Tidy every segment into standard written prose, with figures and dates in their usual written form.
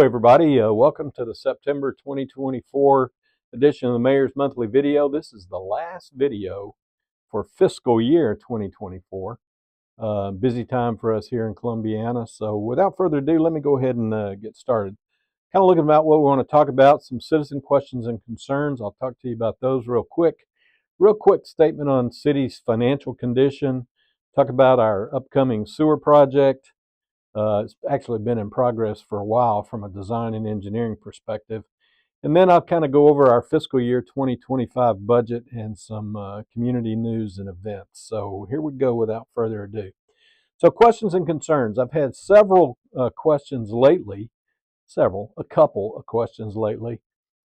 Hello, everybody. Welcome to the September 2024 edition of the Mayor's Monthly Video. This is the last video for fiscal year 2024. Busy time for us here in Columbiana. So without further ado, let me go ahead and get started. Kind of looking about what we want to talk about, some citizen questions and concerns. I'll talk to you about those real quick. Real quick statement on city's financial condition. Talk about our upcoming sewer project. It's actually been in progress for a while from a design and engineering perspective. And then I'll kind of go over our fiscal year 2025 budget and some community news and events. So here we go without further ado. So questions and concerns. I've had several questions lately, a couple of questions lately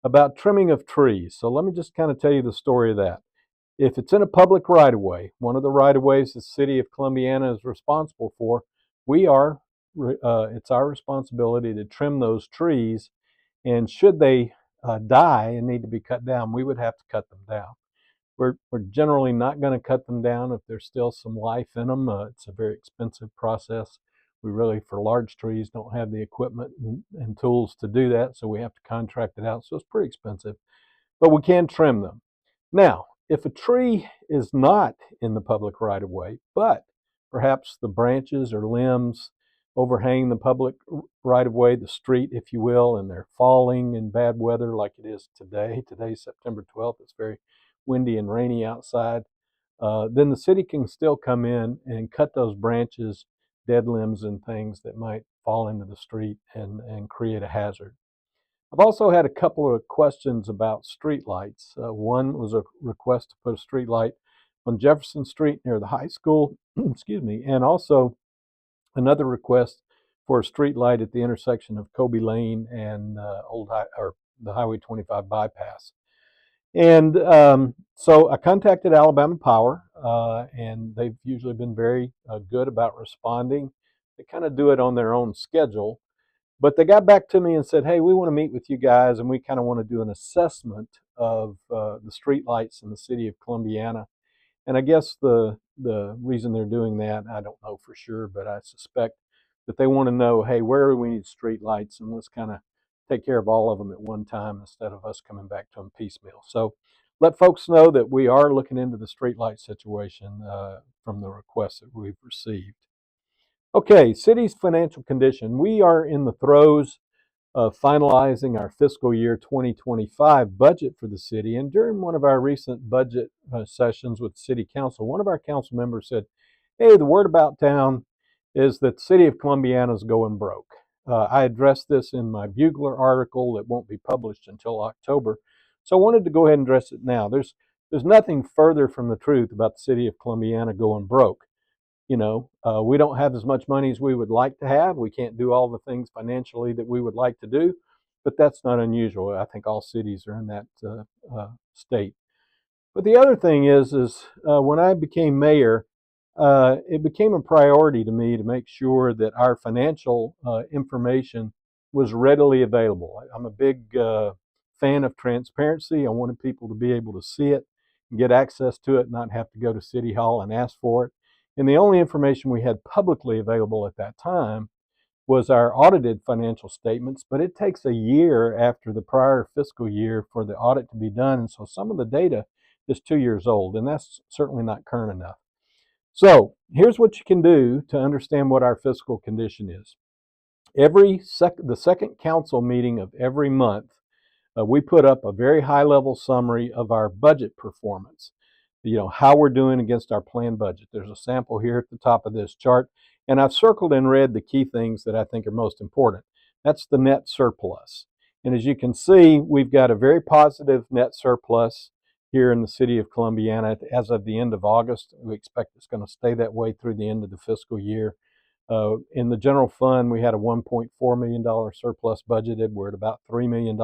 about trimming of trees. So let me just kind of tell you the story of that. If it's in a public right-of-way, one of the right-of-ways the city of Columbiana is responsible for, it's our responsibility to trim those trees, and should they die and need to be cut down, we would have to cut them down. We're generally not going to cut them down if there's still some life in them. It's a very expensive process. We really, for large trees, don't have the equipment and tools to do that, so we have to contract it out. So it's pretty expensive, but we can trim them. Now, if a tree is not in the public right-of-way, but perhaps the branches or limbs overhang the public right-of-way, the street, if you will, and they're falling in bad weather like it is today. Today's September 12th. It's very windy and rainy outside. Then the city can still come in and cut those branches, dead limbs, and things that might fall into the street and create a hazard. I've also had a couple of questions about streetlights. One was a request to put a street light on Jefferson Street near the high school, excuse me, and also another request for a street light at the intersection of Kobe Lane and the Highway 25 bypass. And so I contacted Alabama Power, and they've usually been very good about responding. They kind of do it on their own schedule. But they got back to me and said, hey, we want to meet with you guys, and we kind of want to do an assessment of the streetlights in the city of Columbiana. And I guess the reason they're doing that, I don't know for sure, but I suspect that they want to know, hey, where do we need streetlights, and let's kind of take care of all of them at one time instead of us coming back to them piecemeal. So let folks know that we are looking into the streetlight situation from the requests that we've received. Okay, city's financial condition. We are in the throes of finalizing our fiscal year 2025 budget for the city. And during one of our recent budget sessions with City Council, one of our council members said, hey, the word about town is that the city of Columbiana is going broke. I addressed this in my Bugler article that won't be published until October. So I wanted to go ahead and address it now. There's nothing further from the truth about the city of Columbiana going broke. We don't have as much money as we would like to have. We can't do all the things financially that we would like to do, but that's not unusual. I think all cities are in that state. But the other thing is when I became mayor, it became a priority to me to make sure that our financial information was readily available. I'm a big fan of transparency. I wanted people to be able to see it and get access to it, not have to go to City Hall and ask for it. And the only information we had publicly available at that time was our audited financial statements, but it takes a year after the prior fiscal year for the audit to be done. And so some of the data is 2 years old, and that's certainly not current enough. So here's what you can do to understand what our fiscal condition is. The second council meeting of every month, we put up a very high-level summary of our budget performance. How we're doing against our planned budget. There's a sample here at the top of this chart, and I've circled in red the key things that I think are most important. That's the net surplus. And as you can see, we've got a very positive net surplus here in the city of Columbiana as of the end of August. We expect it's going to stay that way through the end of the fiscal year. In the general fund, we had a $1.4 million surplus budgeted. We're at about $3 million.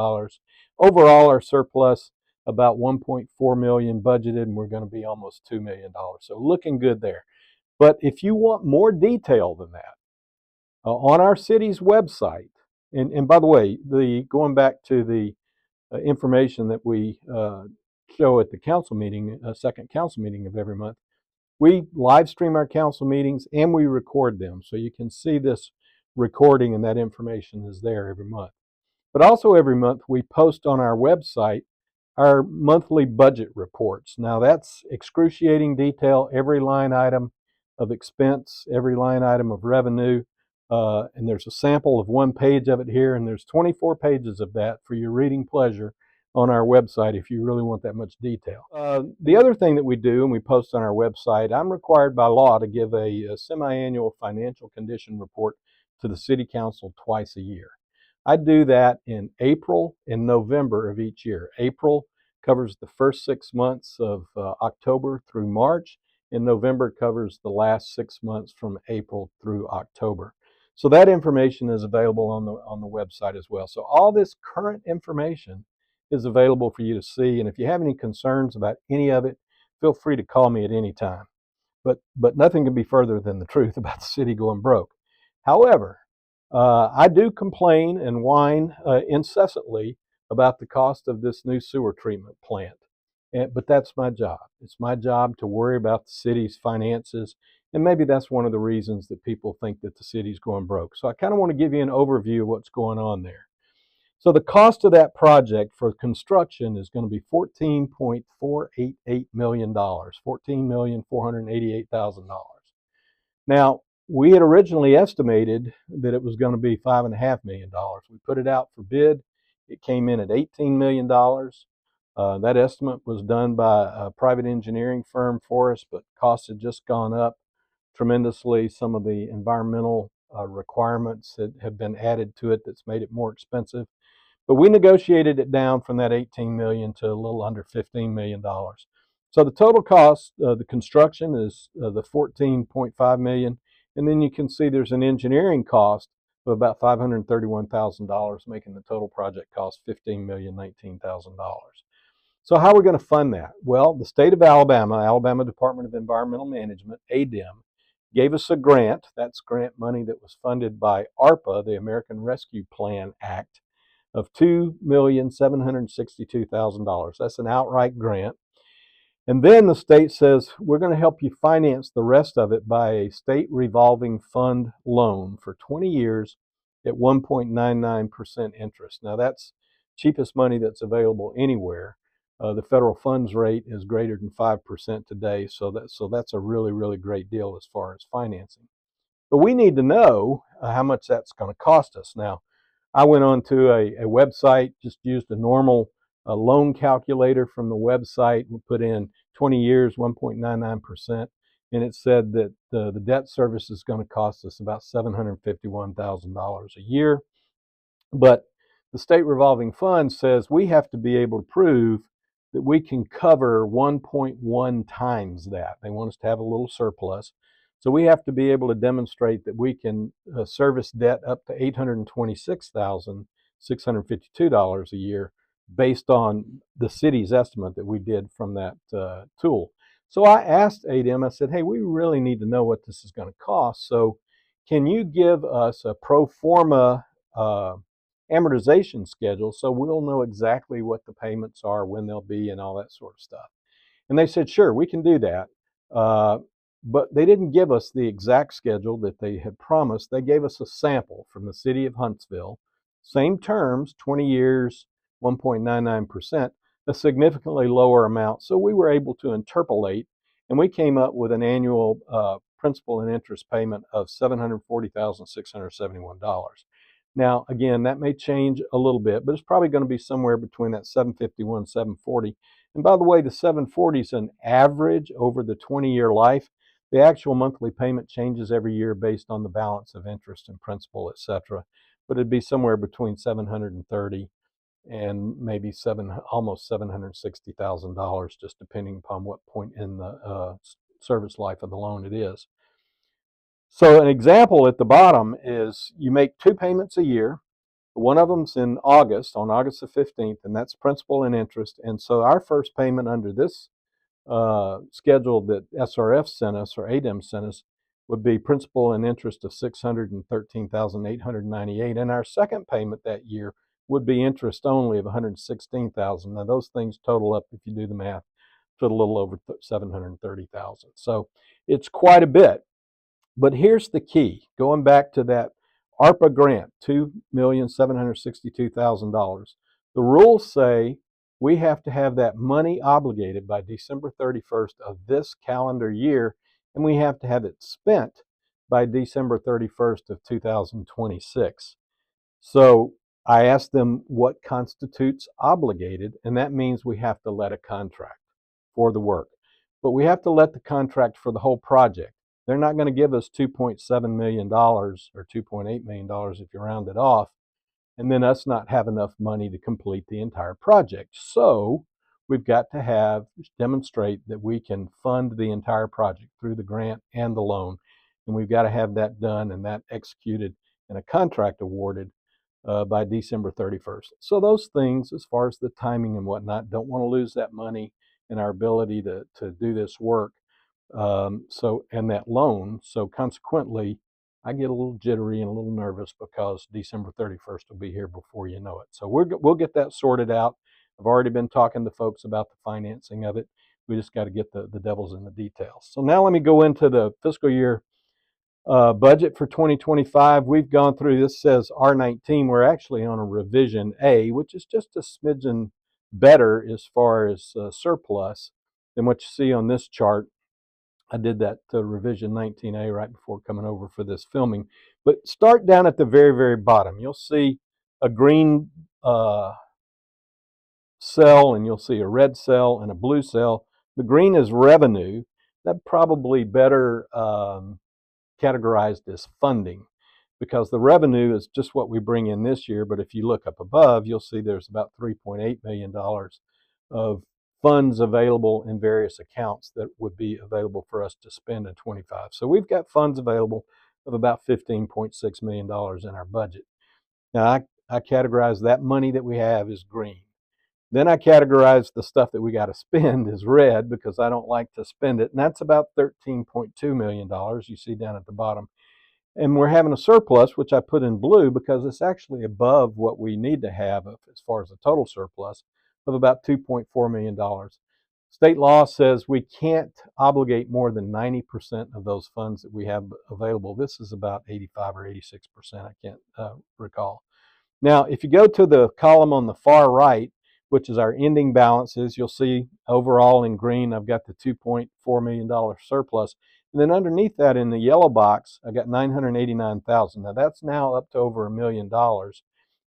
Overall, our surplus about $1.4 million budgeted, and we're going to be almost $2 million. So looking good there. But if you want more detail than that, on our city's website, and by the way, going back to the information that we show at the council meeting, second council meeting of every month, we live stream our council meetings and we record them. So you can see this recording, and that information is there every month. But also every month we post on our website our monthly budget reports. Now that's excruciating detail, every line item of expense, every line item of revenue, and there's a sample of one page of it here, and there's 24 pages of that for your reading pleasure on our website if you really want that much detail. The other thing that we do, and we post on our website, I'm required by law to give a semi-annual financial condition report to the City Council twice a year. I do that in April and November of each year. April covers the first 6 months of October through March, and November covers the last 6 months from April through October. So that information is available on the website as well. So all this current information is available for you to see, and if you have any concerns about any of it, feel free to call me at any time. But nothing can be further than the truth about the city going broke. However, I do complain and whine incessantly about the cost of this new sewer treatment plant. But that's my job. It's my job to worry about the city's finances. And maybe that's one of the reasons that people think that the city's going broke. So I kind of want to give you an overview of what's going on there. So the cost of that project for construction is going to be $14.488 million, $14,488,000. Now, we had originally estimated that it was going to be $5.5 million. We put it out for bid. It came in at $18 million. That estimate was done by a private engineering firm for us, but costs had just gone up tremendously. Some of the environmental requirements that have been added to it that's made it more expensive. But we negotiated it down from that $18 million to a little under $15 million. So the total cost of the construction is the $14.5 million. And then you can see there's an engineering cost of about $531,000, making the total project cost $15,019,000. So how are we going to fund that? Well, the state of Alabama, Alabama Department of Environmental Management, ADEM, gave us a grant. That's grant money that was funded by ARPA, the American Rescue Plan Act, of $2,762,000. That's an outright grant. And then the state says, we're going to help you finance the rest of it by a state revolving fund loan for 20 years at 1.99% interest. Now that's cheapest money that's available anywhere. The federal funds rate is greater than 5% today, so that's a really, really great deal as far as financing. But we need to know how much that's going to cost us. Now, I went on to a website, just used a normal loan calculator from the website, and put in 20 years, 1.99%, and it said that the debt service is going to cost us about $751,000 a year. But the state revolving fund says we have to be able to prove that we can cover 1.1 times that. They want us to have a little surplus. So we have to be able to demonstrate that we can service debt up to $826,652 a year based on the city's estimate that we did from that tool. So I asked ADEM, I said, hey, we really need to know what this is going to cost. So can you give us a pro forma amortization schedule so we'll know exactly what the payments are, when they'll be, and all that sort of stuff? And they said, sure, we can do that. But they didn't give us the exact schedule that they had promised. They gave us a sample from the city of Huntsville. Same terms, 20 years, 1.99%, a significantly lower amount. So we were able to interpolate, and we came up with an annual principal and interest payment of $740,671. Now, again, that may change a little bit, but it's probably going to be somewhere between that 751, 740. And by the way, the 740 is an average over the 20-year life. The actual monthly payment changes every year based on the balance of interest and principal, etc. But it'd be somewhere between $730 and maybe almost $760,000, just depending upon what point in the service life of the loan it is. So an example at the bottom is you make 2 payments a year. One of them's in August, on August the 15th, and that's principal and interest. And so our first payment under this schedule that SRF sent us, or ADEM sent us, would be principal and interest of $613,898. And our second payment that year would be interest only of $116,000. Now those things total up, if you do the math, to a little over $730,000. So it's quite a bit. But here's the key, going back to that ARPA grant, $2,762,000. The rules say we have to have that money obligated by December 31st of this calendar year, and we have to have it spent by December 31st of 2026. So I asked them what constitutes obligated, and that means we have to let a contract for the work. But we have to let the contract for the whole project. They're not going to give us $2.7 million or $2.8 million if you round it off, and then us not have enough money to complete the entire project. So we've got to demonstrate that we can fund the entire project through the grant and the loan. And we've got to have that done and that executed and a contract awarded by December 31st. So those things, as far as the timing and whatnot, don't want to lose that money and our ability to do this work. And that loan. So consequently, I get a little jittery and a little nervous because December 31st will be here before you know it. So we'll get that sorted out. I've already been talking to folks about the financing of it. We just got to get the devil's in the details. So now let me go into the fiscal year budget for 2025. We've gone through, this says R19. We're actually on a revision A, which is just a smidgen better as far as surplus than what you see on this chart. I did that revision 19A right before coming over for this filming. But start down at the very, very bottom. You'll see a green cell, and you'll see a red cell and a blue cell. The green is revenue. That probably better categorized as funding, because the revenue is just what we bring in this year. But if you look up above, you'll see there's about $3.8 million of funds available in various accounts that would be available for us to spend in 25. So we've got funds available of about $15.6 million in our budget. Now I categorize that money that we have as green. Then I categorize the stuff that we got to spend as red, because I don't like to spend it. And that's about $13.2 million you see down at the bottom. And we're having a surplus, which I put in blue because it's actually above what we need to have as far as the total surplus of about $2.4 million. State law says we can't obligate more than 90% of those funds that we have available. This is about 85 or 86%, I can't recall. Now, if you go to the column on the far right, which is our ending balances, you'll see overall in green, I've got the $2.4 million surplus. And then underneath that in the yellow box, I got $989,000. Now that's now up to over $1 million.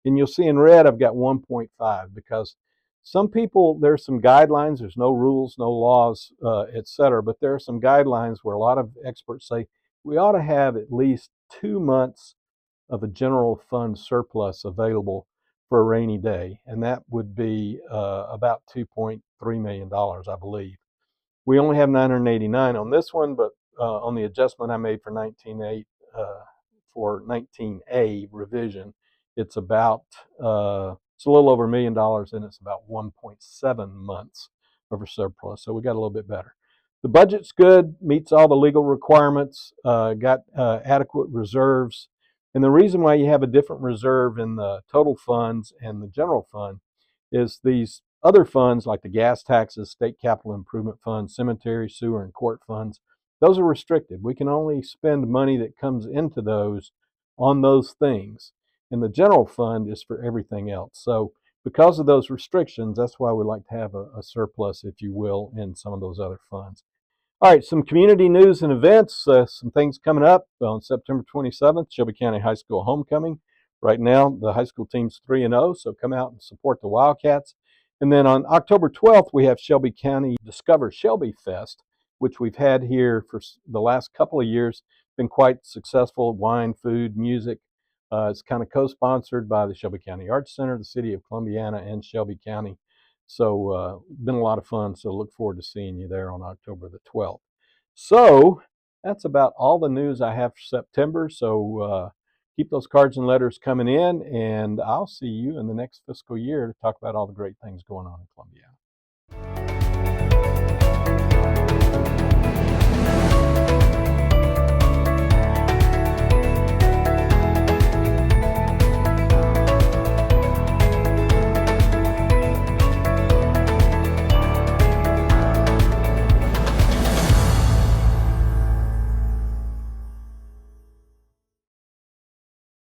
And you'll see in red, I've got 1.5, because some people, there's some guidelines, there's no rules, no laws, etc. But there are some guidelines where a lot of experts say we ought to have at least 2 months of a general fund surplus available for a rainy day, and that would be about $2.3 million, I believe. We only have 989 on this one, but on the adjustment I made for 19A revision, it's about it's a little over $1 million, and it's about 1.7 months of a surplus. So we got a little bit better. The budget's good, meets all the legal requirements, got adequate reserves. And the reason why you have a different reserve in the total funds and the general fund is these other funds, like the gas taxes, state capital improvement funds, cemetery, sewer, and court funds, those are restricted. We can only spend money that comes into those on those things. And the general fund is for everything else. So because of those restrictions, that's why we like to have a surplus, if you will, in some of those other funds. All right, some community news and events, some things coming up on September 27th, Shelby County High School homecoming. Right now, the high school team's 3-0, so come out and support the Wildcats. And then on October 12th, we have Shelby County Discover Shelby Fest, which we've had here for the last couple of years. Been quite successful, wine, food, music. It's kind of co-sponsored by the Shelby County Arts Center, the City of Columbiana, and Shelby County. So been a lot of fun, so look forward to seeing you there on October the 12th. So that's about all the news I have for September. So keep those cards and letters coming in, and I'll see you in the next fiscal year to talk about all the great things going on in Columbiana.